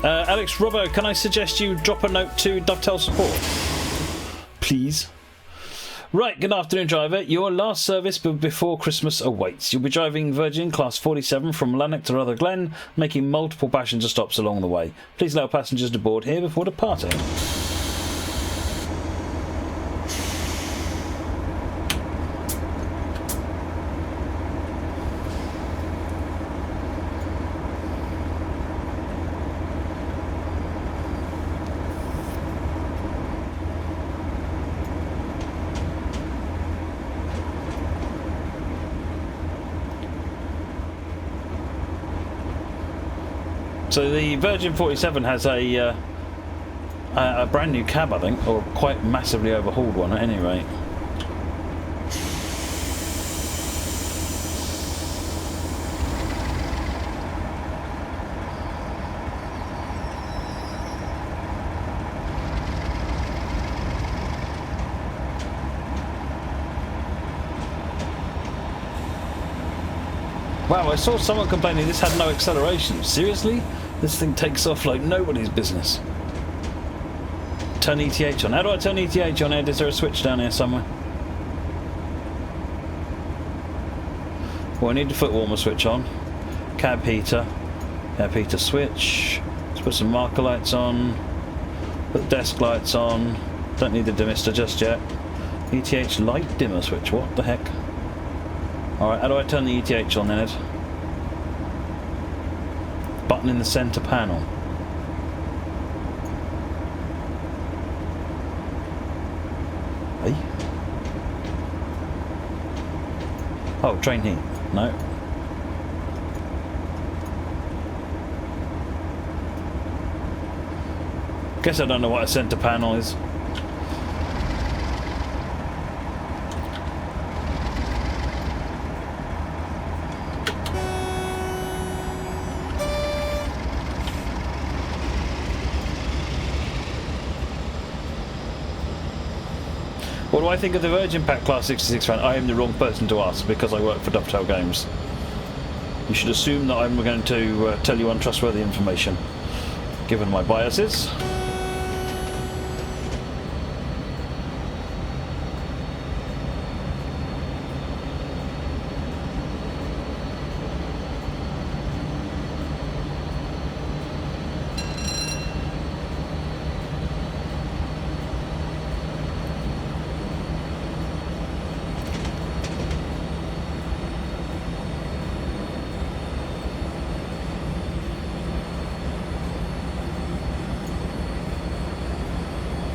Alex Robbo, can I suggest you drop a note to Dovetail support? Please. Right, good afternoon, driver. Your last service before Christmas awaits. You'll be driving Virgin Class 47 from Lanark to Ruther Glen, making multiple passenger stops along the way. Please allow passengers to board here before departing. So the Virgin 47 has a brand new cab, I think, or quite massively overhauled one at any rate. Wow, I saw someone complaining this had no acceleration. Seriously? This thing takes off like nobody's business. Turn ETH on. How do I turn ETH on here? Is there a switch down here somewhere? Well, I need the foot warmer switch on. Cab heater. Cab heater switch. Let's put some marker lights on. Put desk lights on. Don't need the demister just yet. ETH light dimmer switch. What the heck? Alright, how do I turn the ETH on then, Ed? Button in the centre panel. Hey? Oh, train heat. No. Guess I don't know what a centre panel is. What do I think of the Virgin Pack Class 66 fan? I am the wrong person to ask because I work for Dovetail Games. You should assume that I'm going to tell you untrustworthy information, given my biases.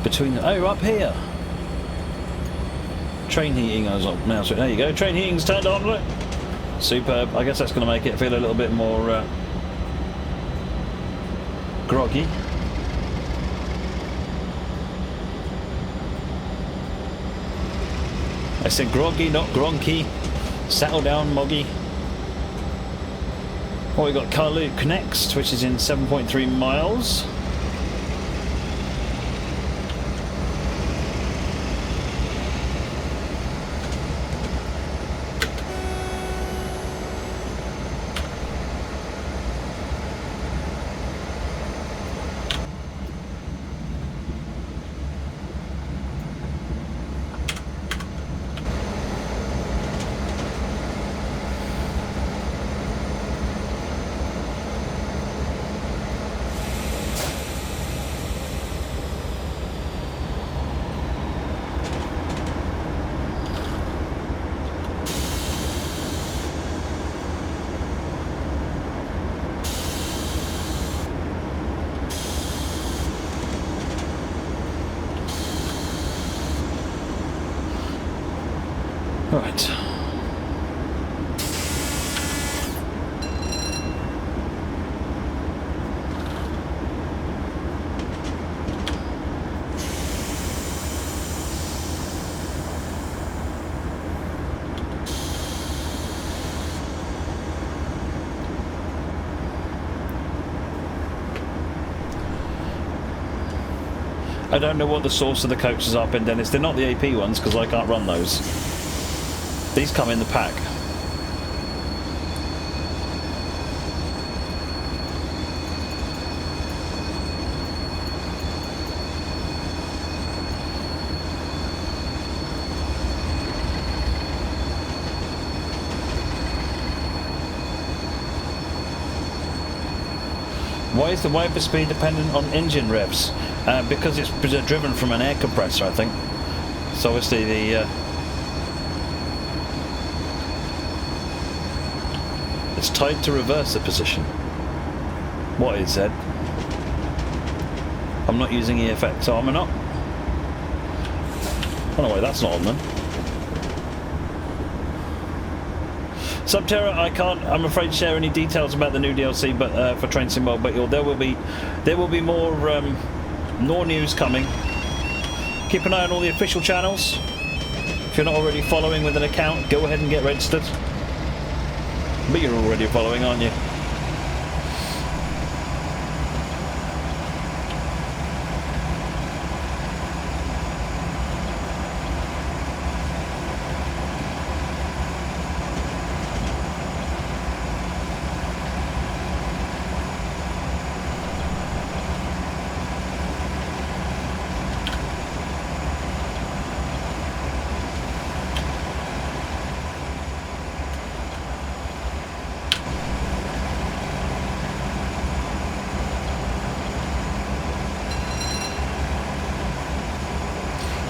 Between the, oh, up here. Train heating is up now. So there you go. Train heating's turned on. Look. Superb. I guess that's going to make it feel a little bit more groggy. I said groggy, not gronky. Settle down, Moggy. Well, we've got Carluke next, which is in 7.3 miles. Right. I don't know what the source of the coaches are, Ben Dennis. They're not the AP ones because I can't run those. These come in the pack. Why is the wiper speed dependent on engine revs? Because it's driven from an air compressor, I think. So obviously the it's tied to reverser position. What is said? I'm not using EFX, so am I not? Oh no, wait, that's not on then. Subterra, I can't, I'm afraid, share any details about the new DLC, but for Train Sim World, but there will be more news coming. Keep an eye on all the official channels. If you're not already following with an account, go ahead and get registered. But you're already following, aren't you?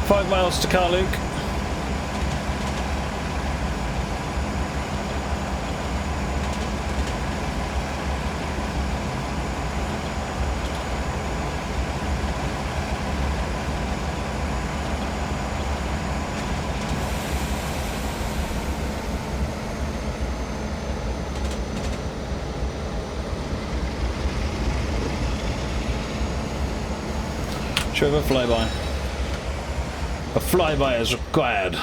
$5 miles to Carluke. Should we have a flyby? A flyby is required.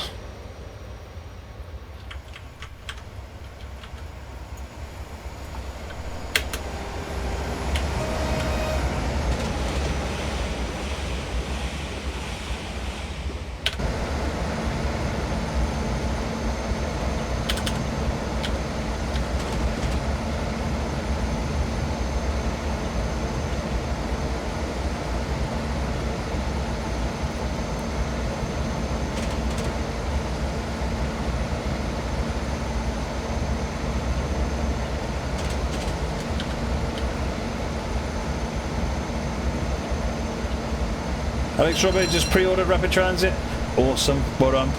Alex Robert just pre-ordered Rapid Transit. Awesome. Well done.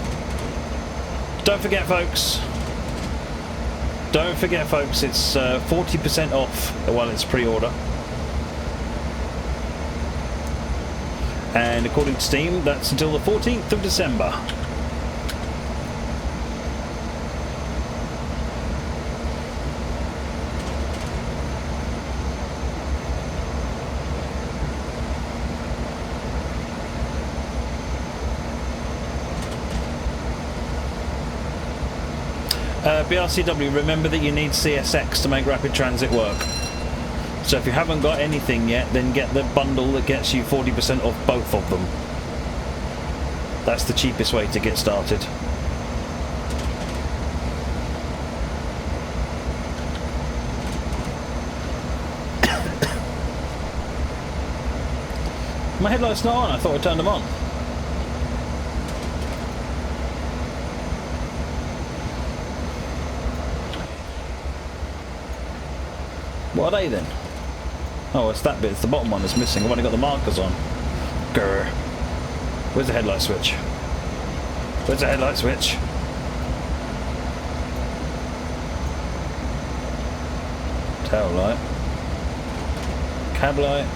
Don't forget, folks. Don't forget, folks. It's 40% off while it's pre-order. And according to Steam, that's until the 14th of December. BRCW, remember that you need CSX to make Rapid Transit work. So if you haven't got anything yet, then get the bundle that gets you 40% off both of them. That's the cheapest way to get started. My headlight's not on, I thought I turned them on. What are they then? Oh, it's that bit. It's the bottom one that's missing. I've only got the markers on. Grr. Where's the headlight switch? Where's the headlight switch? Tail light. Cab light.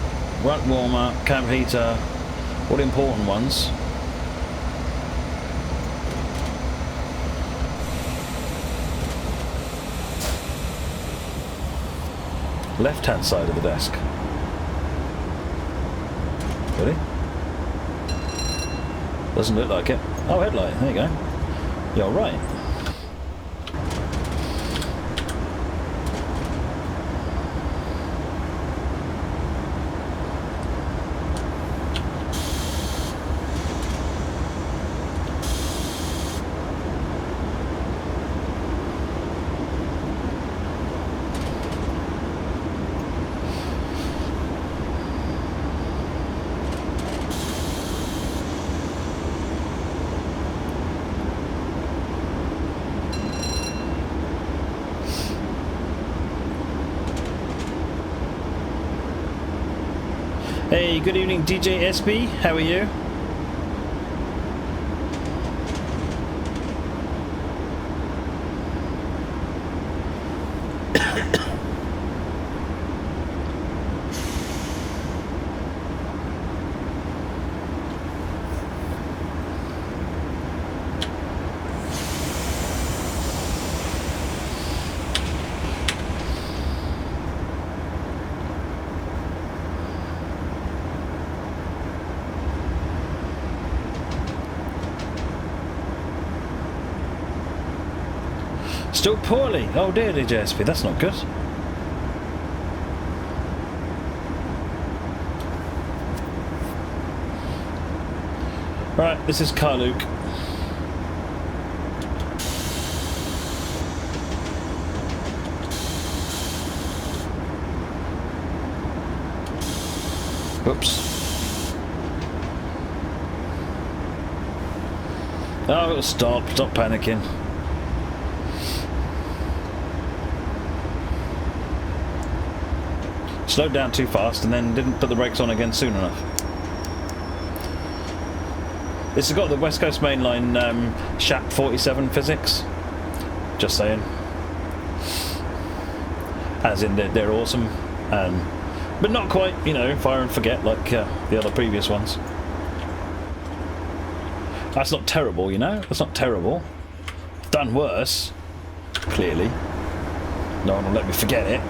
Front warmer. Cab heater. All the important ones. Left-hand side of the desk. Really? Doesn't look like it. Oh, headlight. There you go. You're right. Hey, good evening, DJ SB. How are you? Still poorly. Oh dear, DJ SB. That's not good. Right, this is Karluk. Whoops. Oh, stop panicking. Slowed down too fast and then didn't put the brakes on again soon enough. This has got the West Coast Main Line Shap 47 physics. Just saying. As in they're awesome. But not quite, you know, fire and forget like the other previous ones. That's not terrible, you know? That's not terrible. Done worse. Clearly. No one will let me forget it.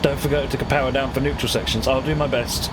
Don't forget to power down for neutral sections. I'll do my best.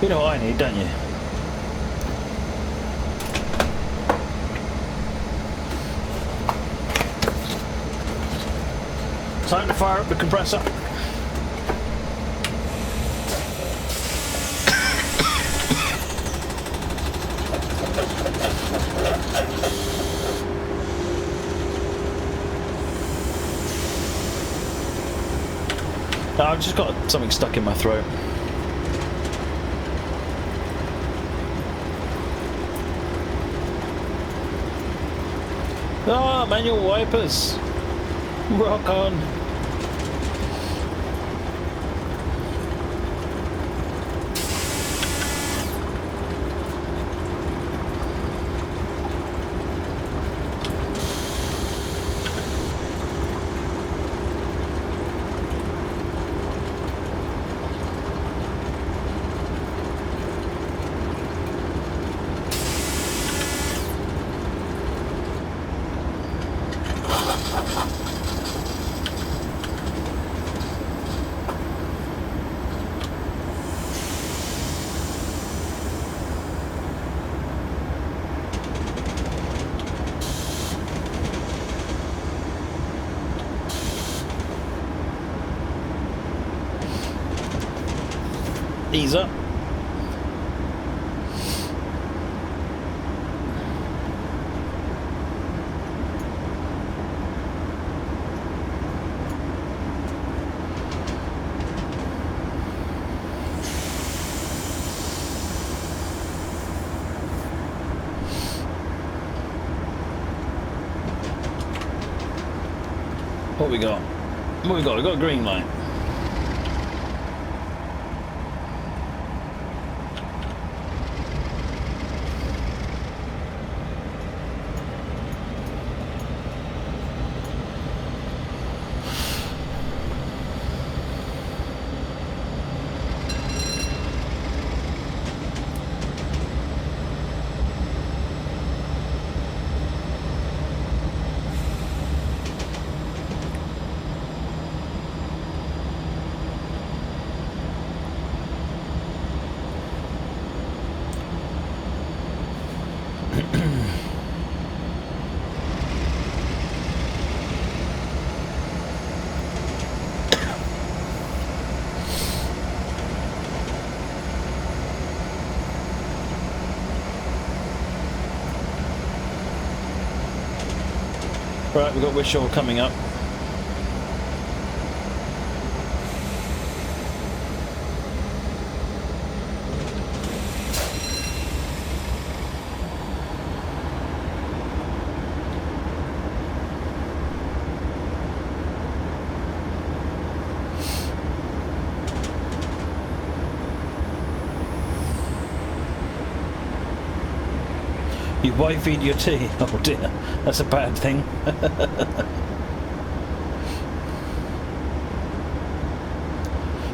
You know what I need, don't you? Time to fire up the compressor. I've just got something stuck in my throat. Ah, manual wipers. Rock on. Ease up. What we got? What we got? We got a green light. Right, we've got Wishaw coming up. You wife eat your tea. Oh dear, that's a bad thing.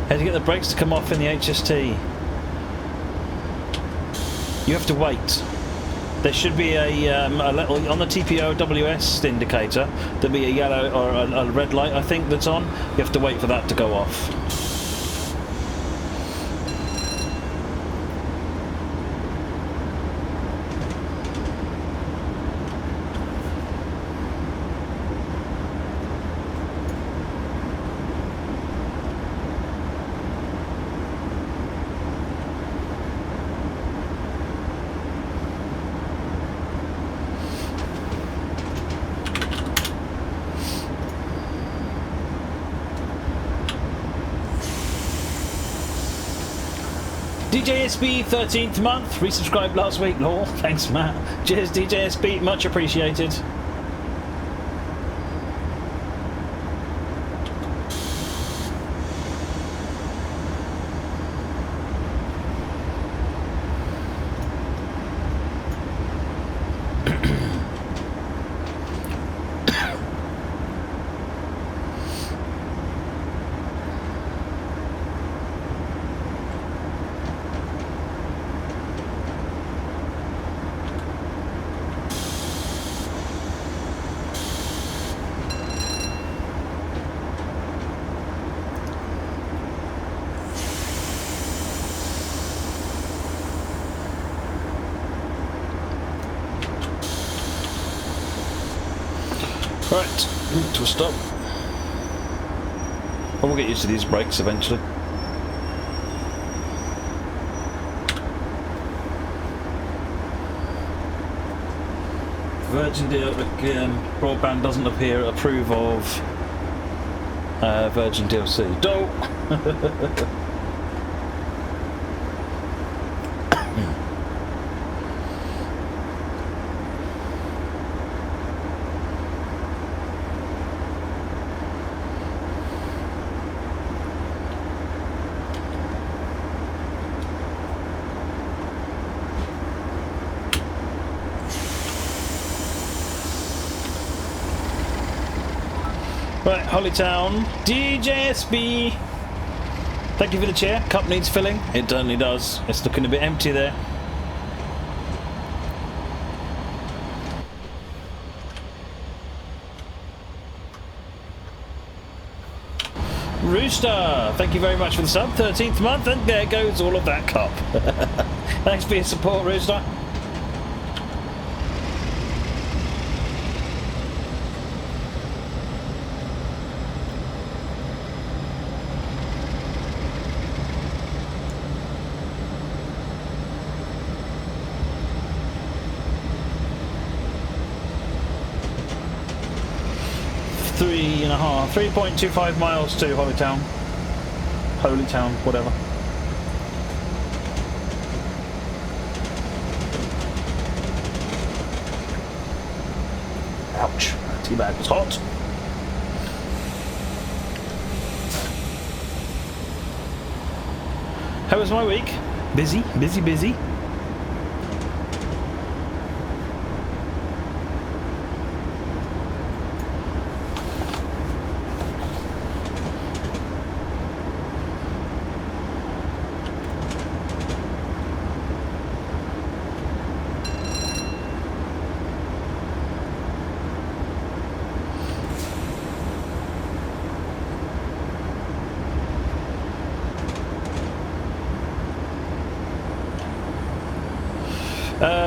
Had to get the brakes to come off in the HST. You have to wait. There should be a little on the TPO WS indicator. There'll be a yellow or a red light, I think, that's on. You have to wait for that to go off. DJSB 13th month, resubscribed last week, lol. Thanks, Matt. Cheers, DJSB, much appreciated. Right, to a stop. I will get used to these brakes eventually. Virgin broadband doesn't approve of Virgin DLC. Dope. Right, Hollytown, DJSB. Thank you for the chair. Cup needs filling. It certainly does. It's looking a bit empty there. Rooster, thank you very much for the sub. 13th month, and there goes all of that cup. Thanks for your support, Rooster. Three and a half, 3.25 miles to Holytown. Holytown, whatever. Ouch, that tea bag was hot. How was my week? Busy, busy, busy.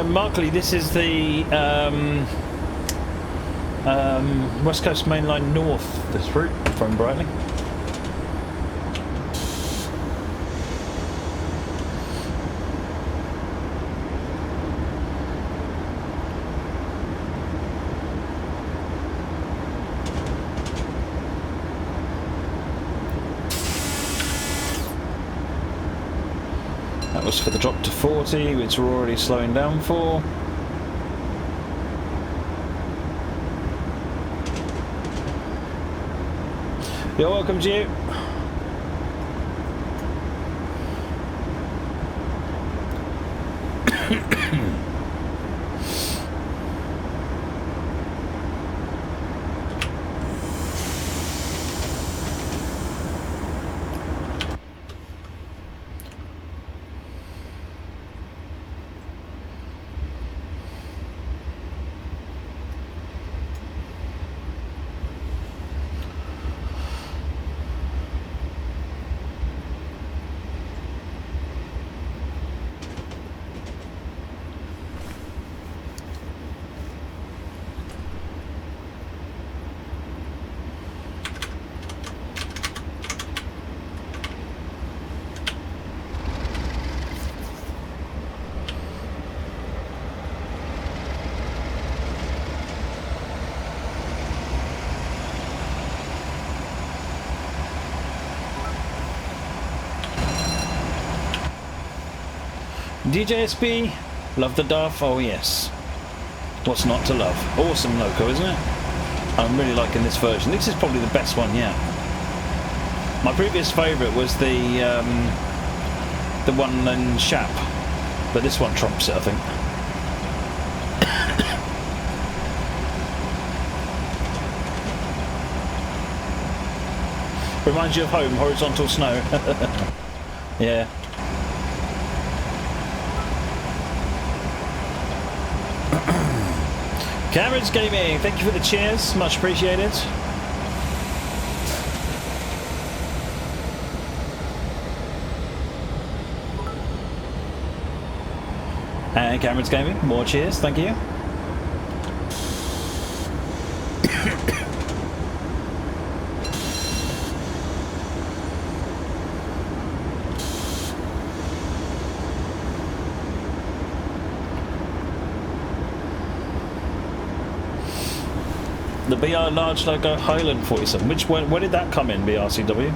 Markley, this is the West Coast Main Line North, this route from Brightling. That was for the drop to 40, which we're already slowing down for. You're welcome, Gio. DJSB, love the Duff, oh yes. What's not to love? Awesome loco, isn't it? I'm really liking this version. This is probably the best one yet. My previous favourite was the one in Shap, but this one trumps it, I think. Reminds you of home, horizontal snow. Yeah. Cameron's Gaming, thank you for the cheers, much appreciated. And Cameron's Gaming, more cheers, thank you. The BR large logo Highland 47. Which one? Where did that come in, BRCW?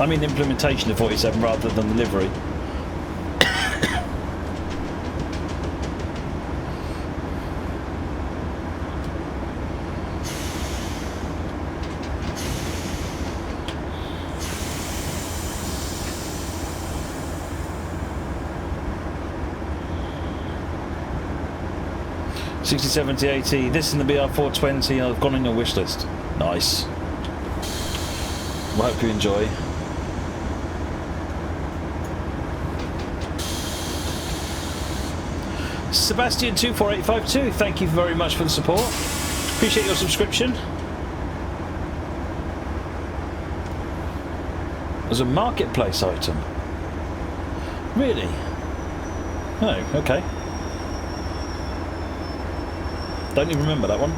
I mean the implementation of 47 rather than the livery. $60, $70, $80. This in the BR420. I've gone on your wish list. Nice. Well, I hope you enjoy. Sebastian24852, thank you very much for the support. Appreciate your subscription. As a marketplace item. Really? Oh, okay. Don't even remember that one.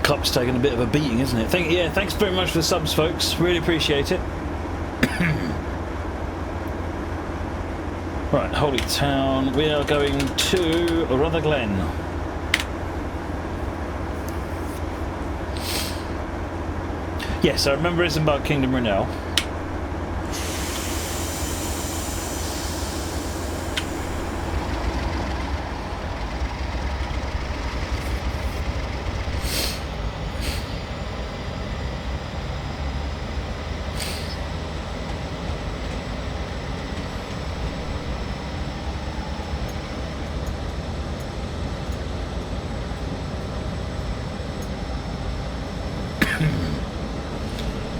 Cup's taking a bit of a beating, isn't it? Yeah, thanks very much for the subs, folks. Really appreciate it. Right, Holy Town. We are going to Rutherglen. Yes, I remember it's about Kingdom Renell.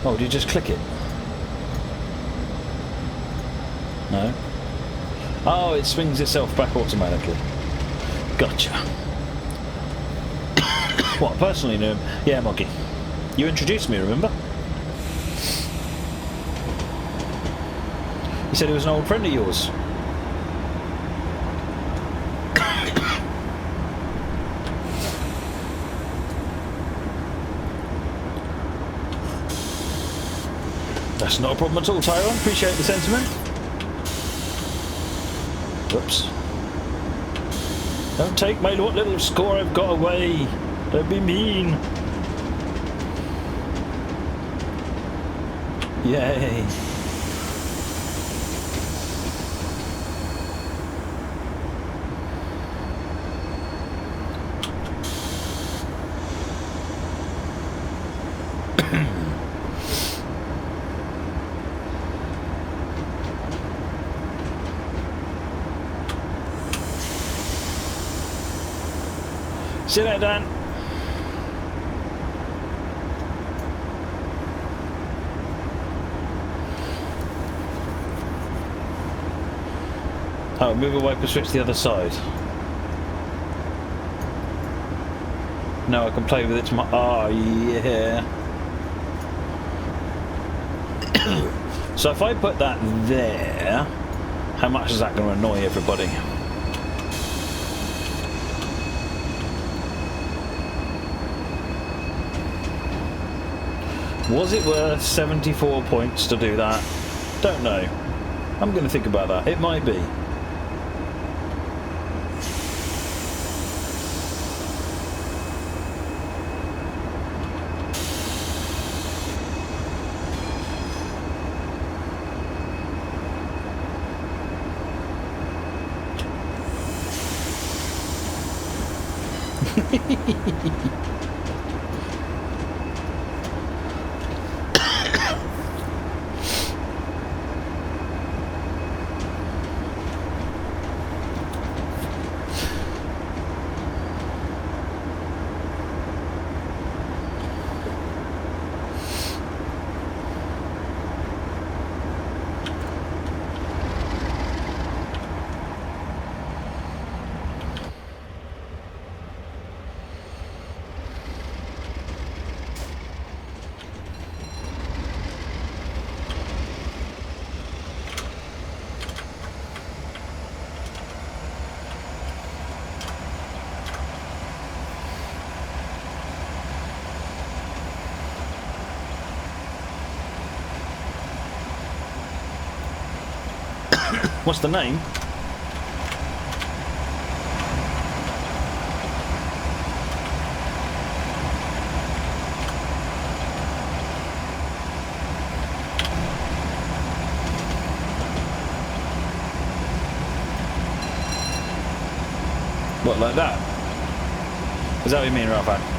Oh, do you just click it? No? Oh, it swings itself back automatically. Gotcha. What, personally knew him? Yeah, Moggy. You introduced me, remember? You said he was an old friend of yours. That's not a problem at all, Tyrone. Appreciate the sentiment. Whoops. Don't take my little score I've got away. Don't be mean. Yay. See you later, Dan. Oh, move a wiper switch to the other side. No, I can play with it tomorrow. Oh, yeah. So if I put that there, how much is that going to annoy everybody? Was it worth 74 points to do that? Don't know. I'm going to think about that. It might be. What's the name? What, like that? Is that what you mean, Rafa?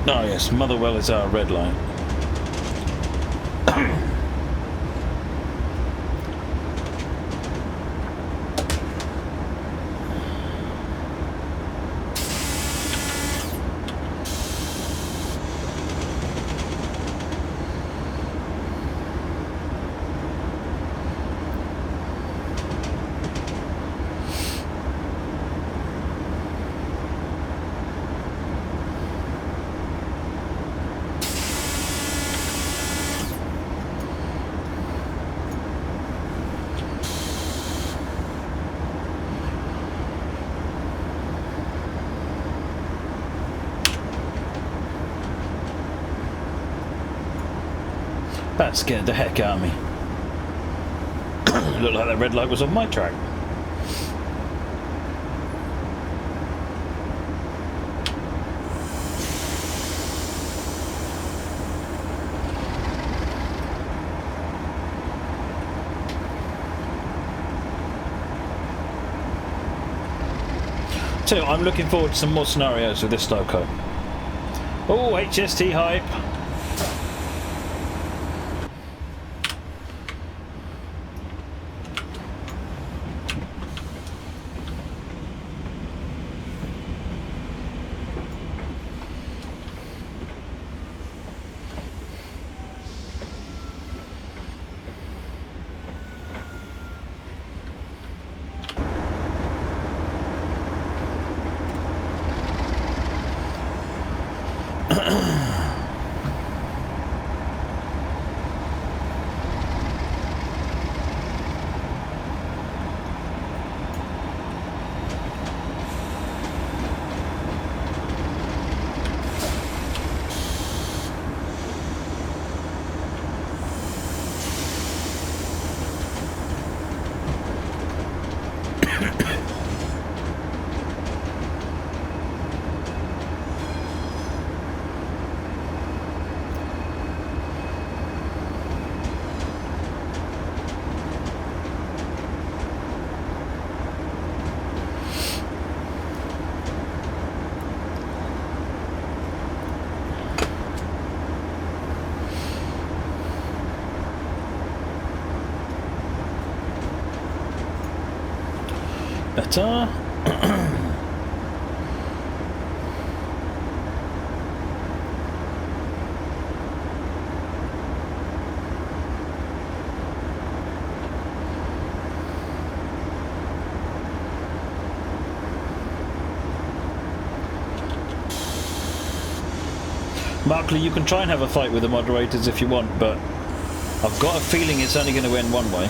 Oh yes, Motherwell is our red line. That scared the heck out of me. It looked like that red light was on my track. So I'm looking forward to some more scenarios with this loco. Oh, HST hype. Better. Markley, you can try and have a fight with the moderators if you want, but I've got a feeling it's only going to end one way.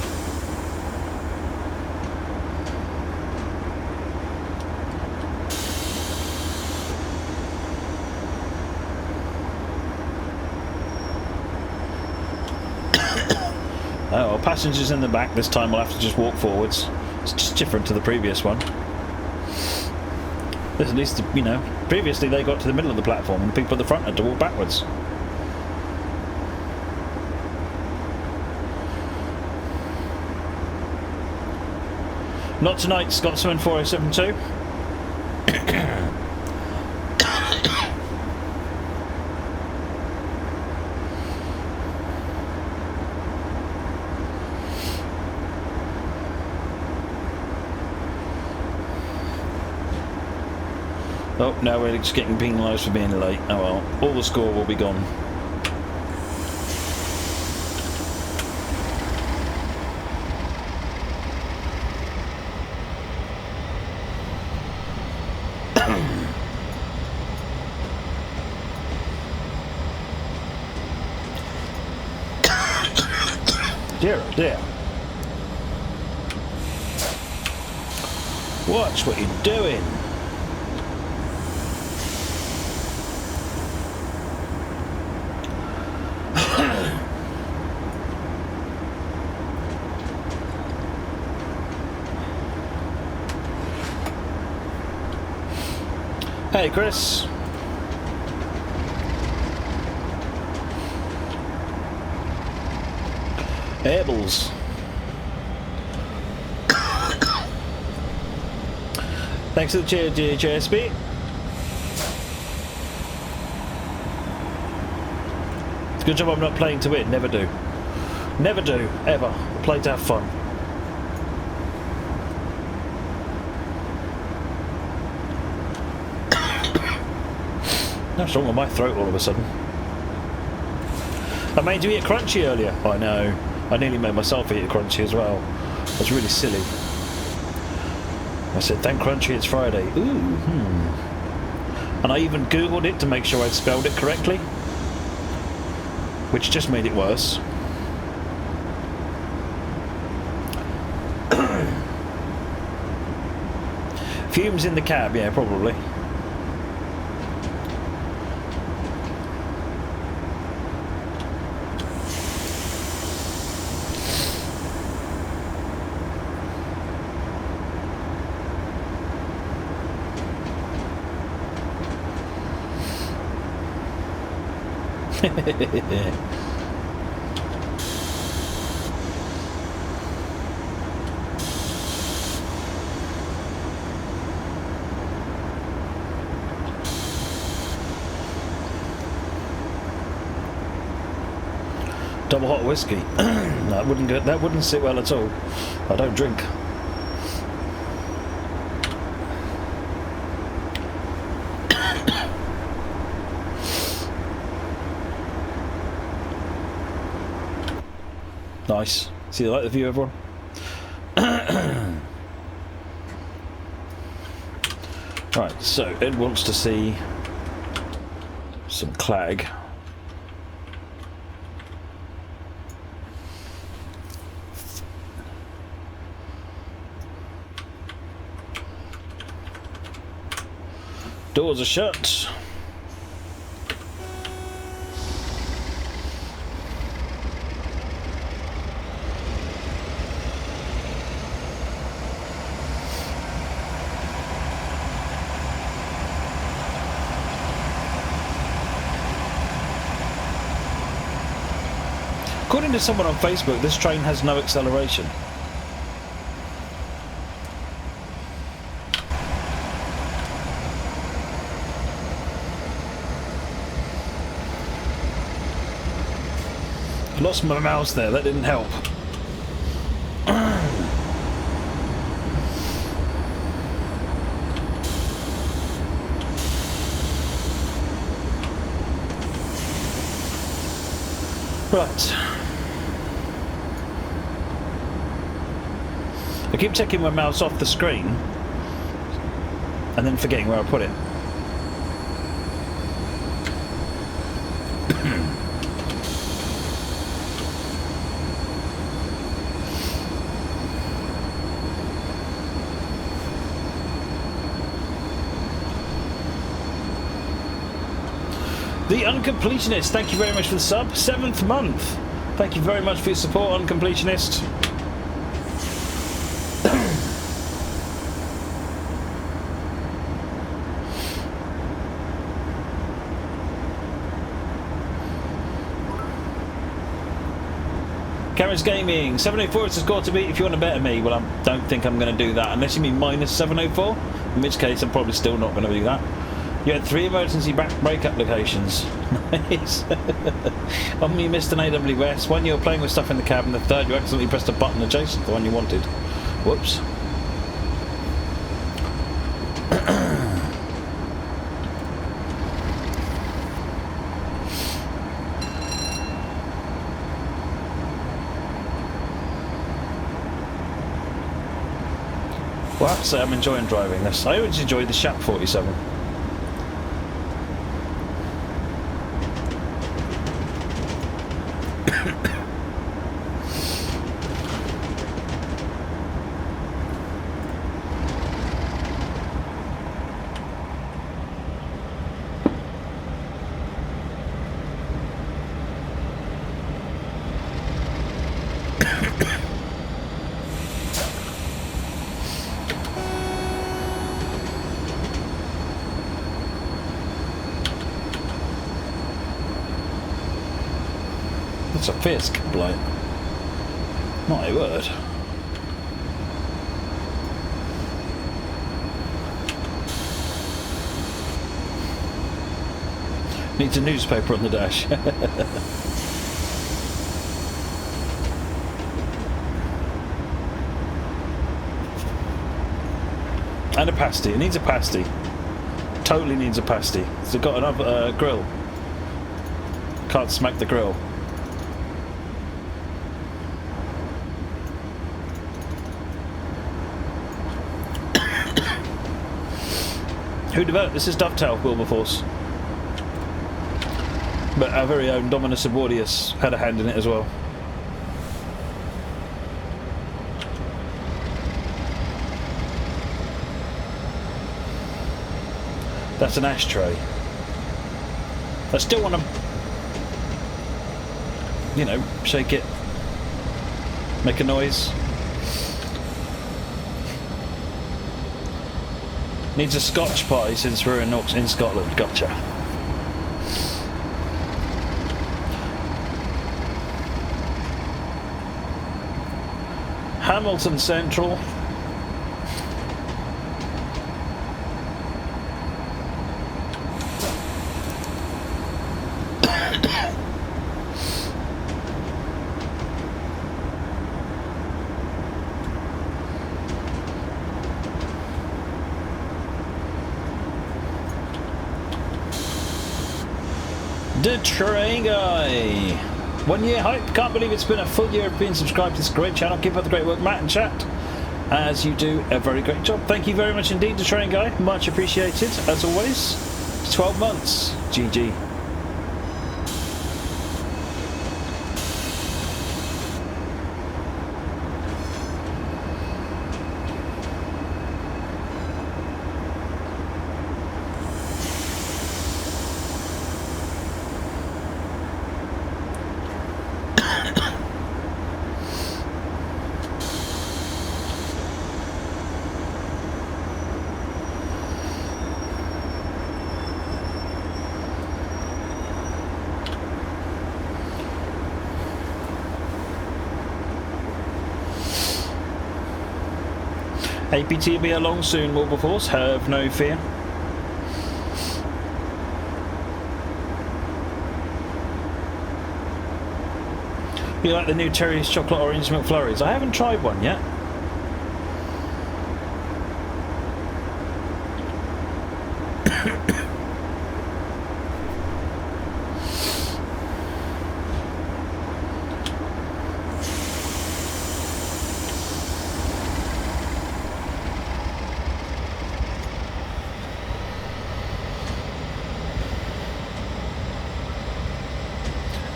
Oh, passengers in the back. This time we'll have to just walk forwards. It's just different to the previous one. At least, you know, previously they got to the middle of the platform and people at the front had to walk backwards. Not tonight, Scotsman 4072. Oh, now we're just getting penalised for being late. Oh well, all the score will be gone. Dear, oh dear. Watch what you're doing. Hey, Chris. Airballs. Thanks for the cheer, JSB. It's a good job I'm not playing to win. Never do. Never do. Ever. I play to have fun. What's wrong with my throat all of a sudden? I made you eat a crunchy earlier. I know. I nearly made myself eat a crunchy as well. It was really silly. I said, thank Crunchy, it's Friday. Ooh, And I even Googled it to make sure I'd spelled it correctly, which just made it worse. Fumes in the cab, yeah, probably. Double hot whiskey. That wouldn't sit well at all. I don't drink. Nice. See you like the view, everyone? Right, so Ed wants to see some clag. Doors are shut. According to someone on Facebook, this train has no acceleration. I lost my mouse there, that didn't help. Right. I keep taking my mouse off the screen and then forgetting where I put it. The Uncompletionist, thank you very much for the sub. 7th month. Thank you very much for your support, Uncompletionist. Karen's Gaming, 704 is the score to beat if you want to better me. Well, I don't think I'm going to do that, unless you mean minus 704, in which case I'm probably still not going to do that. You had 3 emergency breakup locations. Nice. One you missed an AWS, one you were playing with stuff in the cab, and the third you accidentally pressed a button adjacent to the one you wanted. Whoops. Well, I have to say I'm enjoying driving this. I always enjoyed the Shap 47. That's a fierce complaint. My word. Needs a newspaper on the dash. And a pasty. It needs a pasty. Totally needs a pasty. It's got another grill. Can't smack the grill. Who developed this is Dovetail Wilberforce. But our very own Dominus Abordius had a hand in it as well. That's an ashtray. I still want to, you know, shake it, make a noise. Needs a Scotch pie since we're in Scotland. Gotcha. Hamilton Central. The Train Guy. 1 year hype. Can't believe it's been a full year of being subscribed to this great channel. Keep up the great work, Matt and chat, as you do a very great job. Thank you very much indeed, The Train Guy. Much appreciated, as always. It's 12 months. GG. APT will be along soon, Wilberforce, have no fear. You like the new Terry's Chocolate Orange McFlurries? I haven't tried one yet.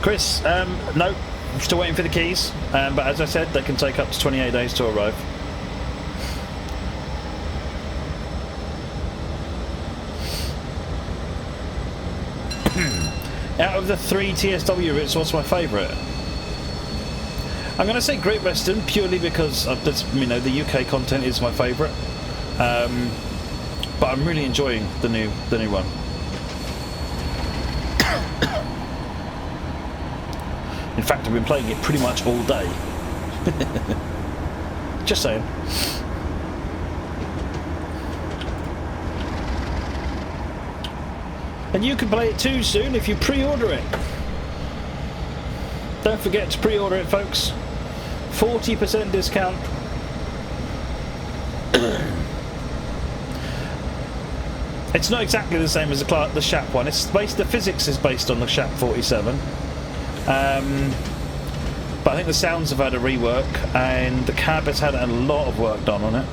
Chris, no, I'm still waiting for the keys, but as I said, they can take up to 28 days to arrive. Out of the 3 TSW routes, what's my favourite? I'm going to say Great Western, purely because the UK content is my favourite, but I'm really enjoying the new one. In fact, I've been playing it pretty much all day. Just saying. And you can play it too soon if you pre-order it. Don't forget to pre-order it, folks. 40% discount. It's not exactly the same as the Shap one. The physics is based on the Shap 47. But I think the sounds have had a rework, and the cab has had a lot of work done on it.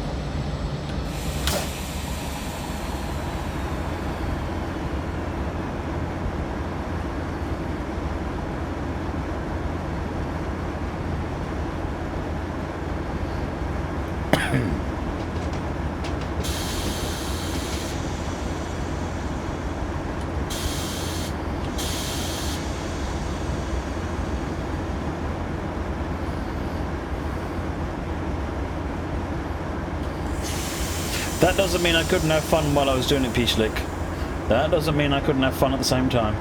That doesn't mean I couldn't have fun while I was doing it, P-Slick. That doesn't mean I couldn't have fun at the same time.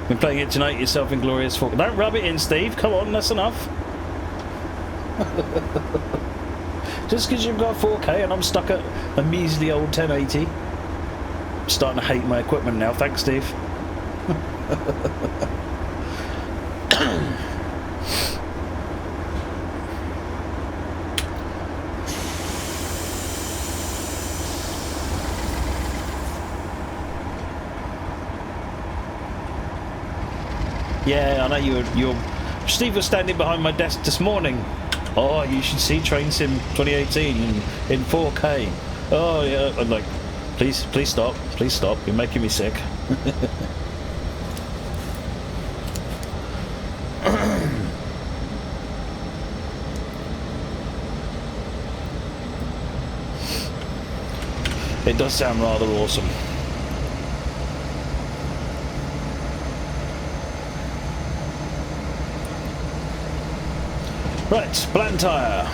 Been playing it tonight yourself in glorious form. Don't rub it in, Steve. Come on, that's enough. Just because you've got 4K and I'm stuck at a measly old 1080. I'm starting to hate my equipment now. Thanks, Steve. Yeah, I know you're. Steve was standing behind my desk this morning. Oh, you should see Train Sim 2018 in 4K. Oh yeah, I'm like, please stop, you're making me sick. It does sound rather awesome. Right, Blantyre.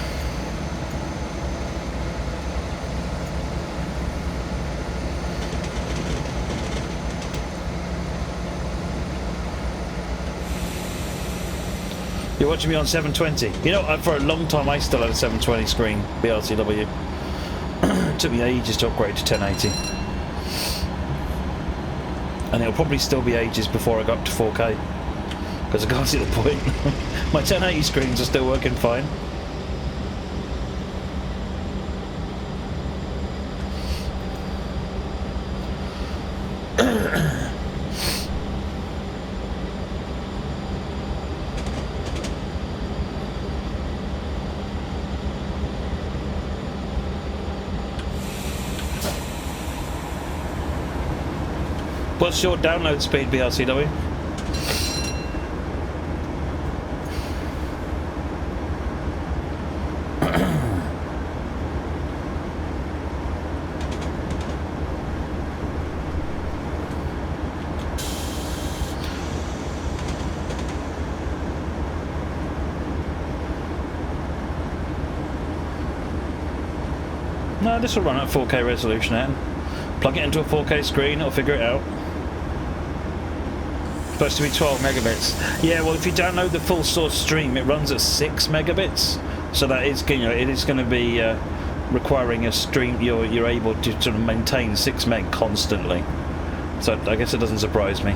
You're watching me on 720. You know, for a long time I still had a 720 screen, BRCW. It took me ages to upgrade to 1080. And it'll probably still be ages before I go up to 4K. Because I can't see the point. My 1080 screens are still working fine. What's your download speed, BRCW? No, this will run at 4K resolution, Anne. Plug it into a 4K screen, it'll figure it out. Supposed to be 12 megabits. Yeah, well, if you download the full source stream, it runs at 6 megabits. So that is, you know, it is going to be requiring a stream. You're able to sort of maintain 6 meg constantly. So I guess it doesn't surprise me.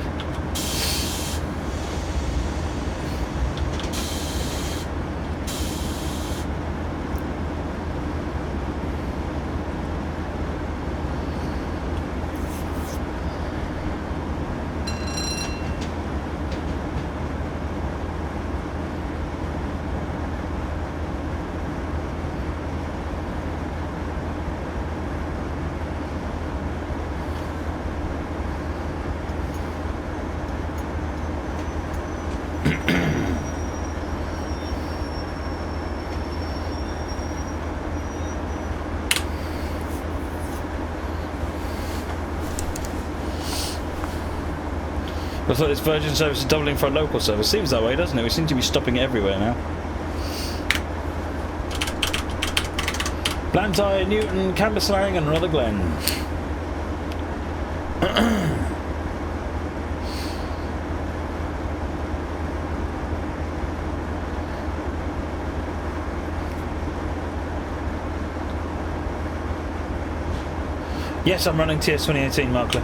Looks like this Virgin service is doubling for a local service. Seems that way, doesn't it? We seem to be stopping it everywhere now. Blantyre, Newton, Cambuslang and Rutherglen. Yes, I'm running TS 2018, Markley.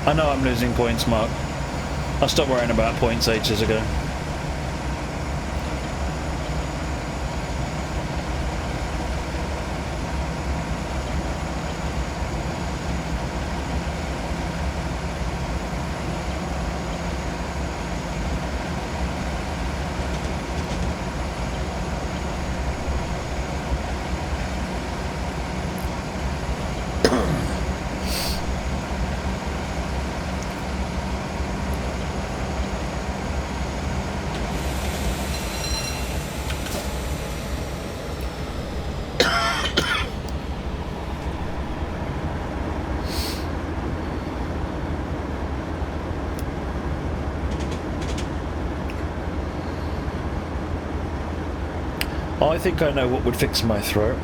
I know I'm losing points, Mark. I stopped worrying about points ages ago. I think I know what would fix my throat.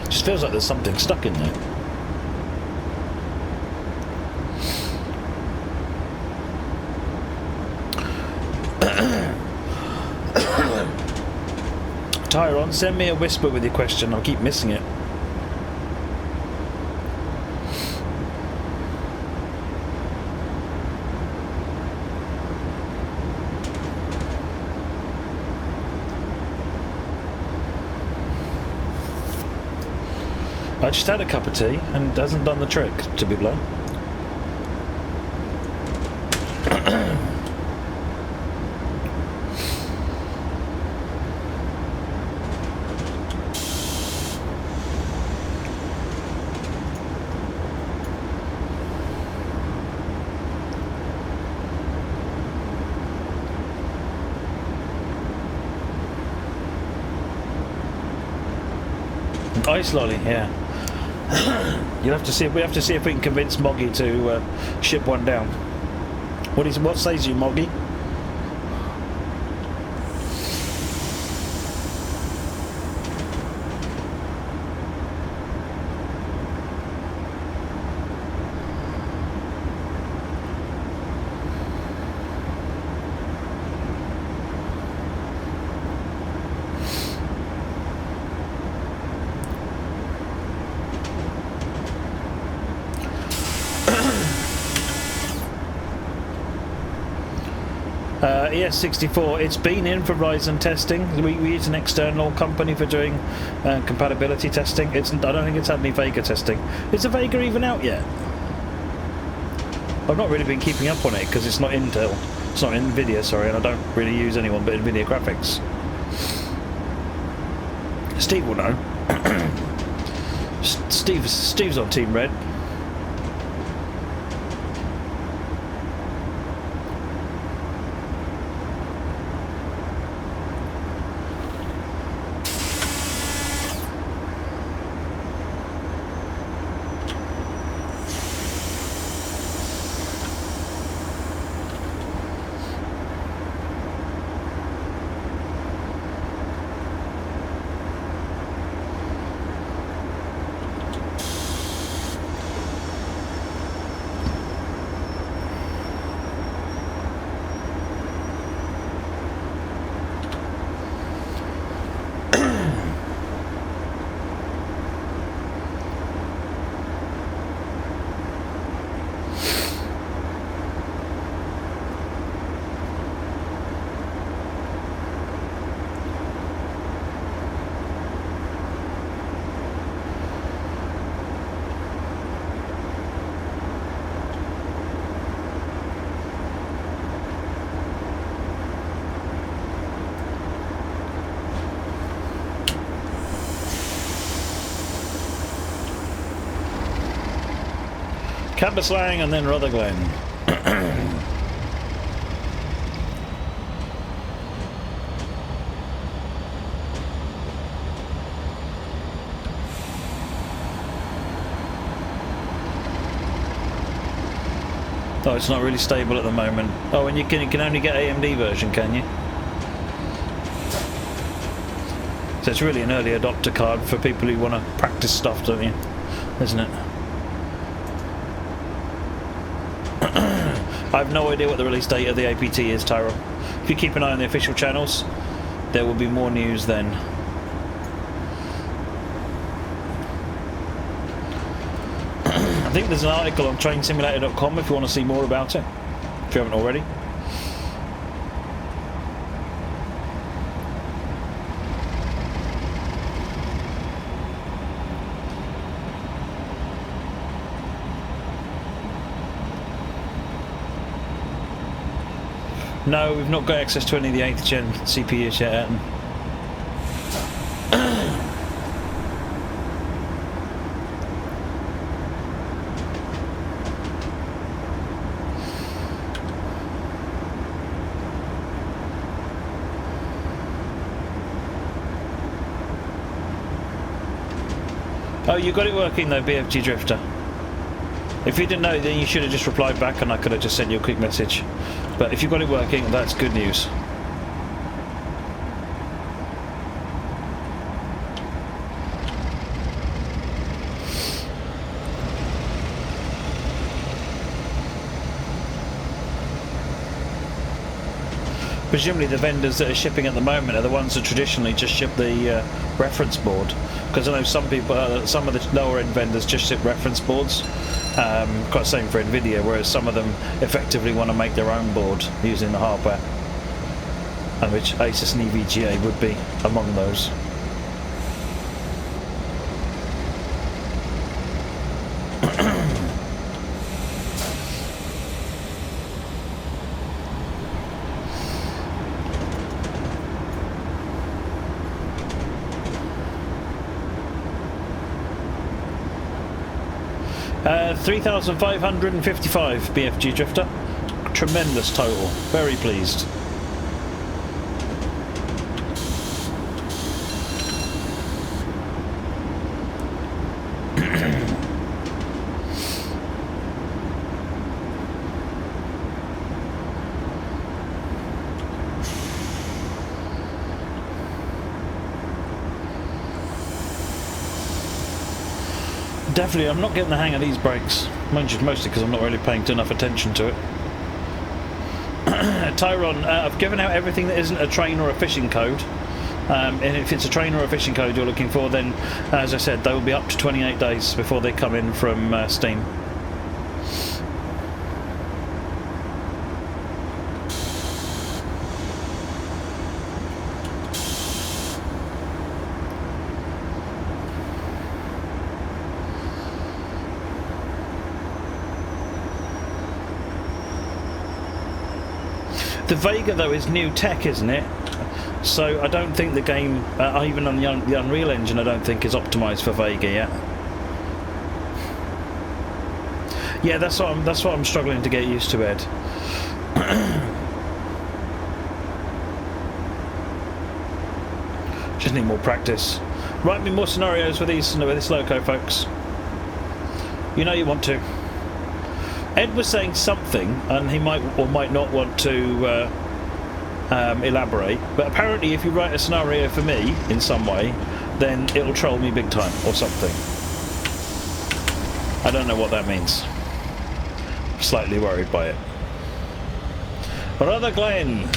Just feels like there's something stuck in there. Tyron, send me a whisper with your question. I'll keep missing it. I just had a cup of tea and it hasn't done the trick, to be blunt. Ice lolly, yeah. You'll have to see. We have to see if we can convince Moggy to ship one down. What says you, Moggy? ES64, it's been in for Ryzen testing. We use an external company for doing compatibility testing. I don't think it's had any Vega testing. Is the Vega even out yet? I've not really been keeping up on it because it's not Intel. It's not Nvidia, sorry, and I don't really use anyone but Nvidia graphics. Steve will know. Steve's on Team Red. Cambuslang and then Rutherglen. Oh, it's not really stable at the moment. Oh, and you can only get AMD version, can you? So it's really an early adopter card for people who want to practice stuff, don't you? Isn't it? I have no idea what the release date of the APT is, Tyrell. If you keep an eye on the official channels, there will be more news then. I think there's an article on trainsimulator.com if you want to see more about it, if you haven't already. No, we've not got access to any of the 8th gen CPUs yet. Oh, you got it working though, BFG Drifter. If you didn't know, then you should have just replied back and I could have just sent you a quick message. But if you got it working, that's good news. Presumably the vendors that are shipping at the moment are the ones that traditionally just ship the reference board, because I know some people, some of the lower end vendors just ship reference boards. Quite the same for Nvidia, whereas some of them effectively want to make their own board using the hardware, and which Asus and EVGA would be among those. Uh, 3,555 BFG Drifter. Tremendous total. Very pleased. Definitely, I'm not getting the hang of these brakes. Mostly because I'm not really paying enough attention to it. Tyron, I've given out everything that isn't a train or a fishing code. And if it's a train or a fishing code you're looking for, then, as I said, they will be up to 28 days before they come in from Steam. The Vega, though, is new tech, isn't it? So I don't think the game, even on the Unreal Engine, I don't think is optimised for Vega yet. Yeah, that's what I'm struggling to get used to, Ed. Just need more practice. Write me more scenarios with this loco, folks. You know you want to. Ed was saying something, and he might or might not want to elaborate, but apparently if you write a scenario for me in some way, then it'll troll me big time or something. I don't know what that means. I'm slightly worried by it. Brother Glenn!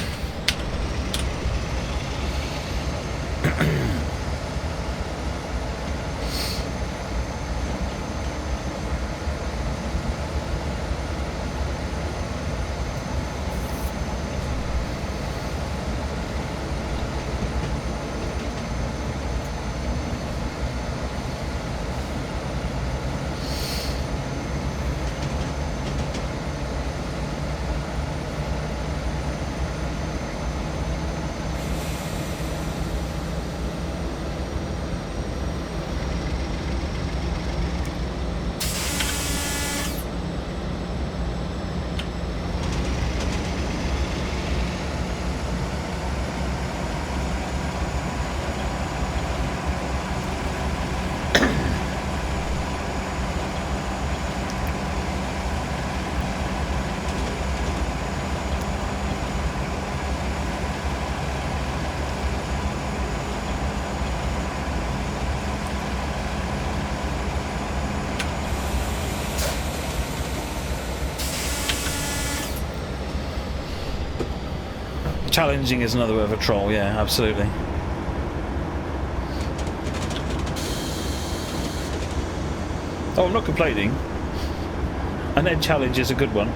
Challenging is another word for troll, yeah, absolutely. Oh, I'm not complaining. And then challenge is a good one.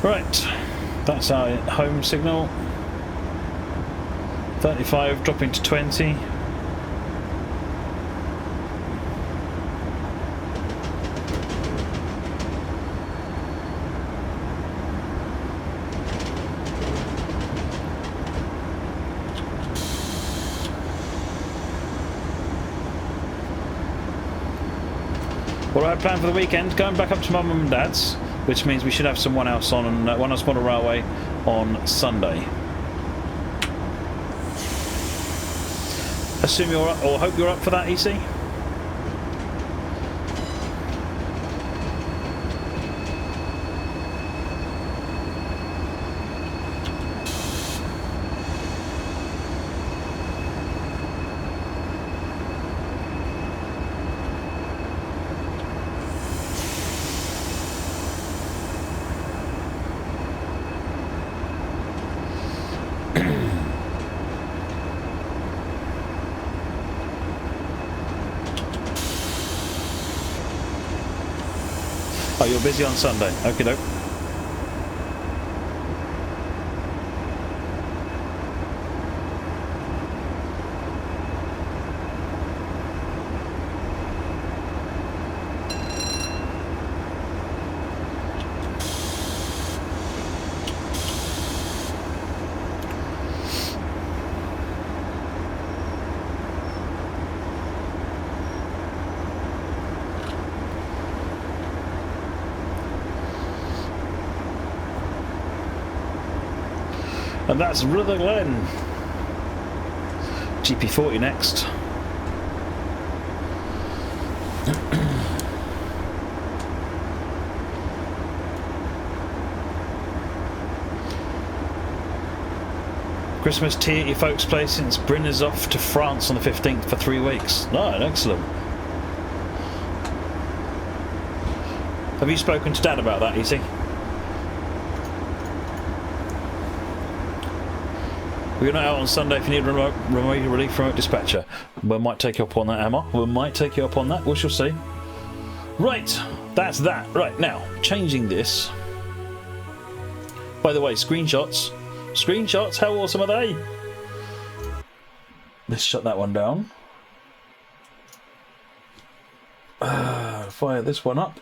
Right, that's our home signal. 35 dropping to 20. What do I have planned for the weekend? Going back up to my mum and dad's, which means we should have someone else on One Else Model Railway on Sunday. Assume you're up, or hope you're up for that, EC? Oh, you're busy on Sunday. Okay, doke. And that's Ruther Glen. GP40 next. Christmas tea at your folks' place since Bryn is off to France on the 15th for 3 weeks. Oh, excellent. Have you spoken to Dad about that, EC? We're not out on Sunday if you need remote relief from a dispatcher. We might take you up on that, Emma. We might take you up on that. We shall see. Right, that's that. Right, now, changing this. By the way, screenshots. Screenshots, how awesome are they? Let's shut that one down. Fire this one up.